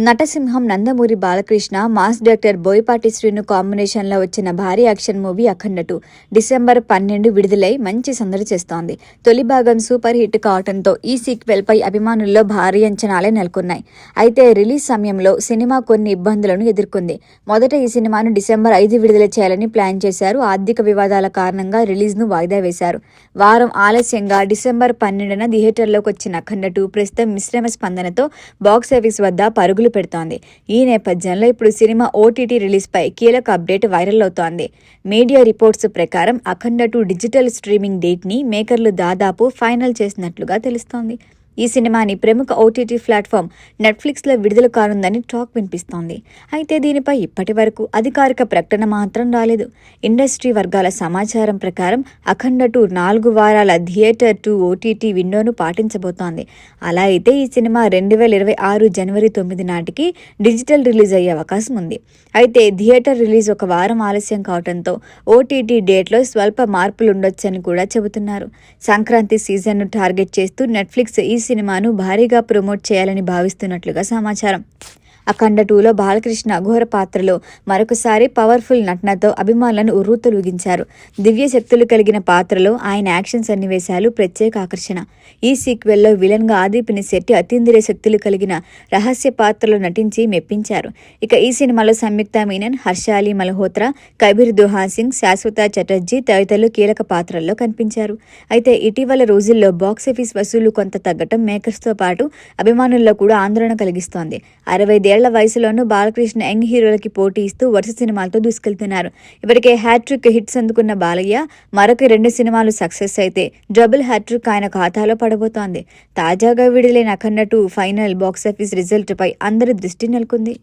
నటసింహం Nandamuri Balakrishna, mass director Boyapati Srinu కాంబినేషన్లో వచ్చిన భారీ యాక్షన్ మూవీ అఖండ 2 డిసెంబర్ 12 విడుదలై మంచి సందడి చేస్తోంది. తొలి భాగం సూపర్ హిట్ కావడంతో ఈ సీక్వెల్ పై అభిమానుల్లో భారీ అంచనాలే నెలకొన్నాయి. అయితే రిలీజ్ సమయంలో సినిమా కొన్ని ఇబ్బందులను ఎదుర్కొంది. మొదట ఈ సినిమాను డిసెంబర్ 5 విడుదల చేయాలని ప్లాన్ చేశారు. ఆర్థిక వివాదాల కారణంగా రిలీజ్ను వాయిదా వేశారు. వారం ఆలస్యంగా డిసెంబర్ 12న థియేటర్లోకి వచ్చిన అఖండ 2 ప్రస్తుతం మిశ్రమ స్పందనతో బాక్సాఫీస్ వద్ద పరుగులు పెడుతోంది. ఈ నేపథ్యంలో ఇప్పుడు సినిమా ఓటీటీ రిలీజ్ పై కీలక అప్డేట్ వైరల్ అవుతోంది. మీడియా రిపోర్ట్స్ ప్రకారం అఖండ 2 డిజిటల్ స్ట్రీమింగ్ డేట్ ని మేకర్లు దాదాపు ఫైనల్ చేసినట్లుగా తెలుస్తోంది. ఈ సినిమాని ప్రముఖ ఓటీటీ ప్లాట్ఫామ్ నెట్ఫ్లిక్స్లో విడుదల కానుందని టాక్ వినిపిస్తోంది. అయితే దీనిపై ఇప్పటి వరకు అధికారిక ప్రకటన మాత్రం రాలేదు. ఇండస్ట్రీ వర్గాల సమాచారం ప్రకారం అఖండ 2 4 వారాల థియేటర్ టు ఓటీటీ విండోను పాటించబోతోంది. అలా అయితే ఈ సినిమా 2026 జనవరి 9 నాటికి డిజిటల్ రిలీజ్ అయ్యే అవకాశం ఉంది. అయితే థియేటర్ రిలీజ్ ఒక వారం ఆలస్యం కావడంతో ఓటీటీ డేట్లో స్వల్ప మార్పులుండొచ్చని కూడా చెబుతున్నారు. సంక్రాంతి సీజన్ను టార్గెట్ చేస్తూ నెట్ఫ్లిక్స్ ఈ సినిమాను భారీగా ప్రమోట్ చేయాలని భావిస్తున్నట్లుగా సమాచారం. అఖండ 2లో బాలకృష్ణ ఘోర పాత్రలో మరొకసారి పవర్ఫుల్ నటనతో అభిమానులను ఉర్రూతలూగించారు. దివ్య శక్తులు కలిగిన పాత్రలో ఆయన యాక్షన్ సన్నివేశాలు ప్రత్యేక ఆకర్షణ. ఈ సీక్వెల్లో విలన్గా ఆది పినిశెట్టి అతీంద్రియ శక్తులు కలిగిన రహస్య పాత్రలో నటించి మెప్పించారు. ఇక ఈ సినిమాలో సంయుక్త మీనన్, హర్షాలి మల్హోత్రా, కబీర్ దుహాన్ సింగ్, శాశ్వత చటర్జీ తదితరులు కీలక పాత్రల్లో కనిపించారు. అయితే ఇటీవల రోజుల్లో బాక్సాఫీస్ వసూళ్లు కొంత తగ్గటం మేకర్స్తో పాటు అభిమానుల్లో కూడా ఆందోళన కలిగిస్తోంది. 65 ఏళ్ల వయసులోనూ బాలకృష్ణ యంగ్ హీరోలకి పోటీ ఇస్తూ వరుస సినిమాలతో దూసుకెళ్తున్నారు. ఇప్పటికే హ్యాట్రిక్ హిట్స్ అందుకున్న బాలయ్య మరొక 2 సినిమాలు సక్సెస్ అయితే డబుల్ హ్యాట్రిక్ ఆయన ఖాతాలో పడబోతోంది. తాజాగా విడుదలైన అఖండ 2 ఫైనల్ బాక్సాఫీస్ రిజల్ట్ పై అందరి దృష్టి నెలకొంది.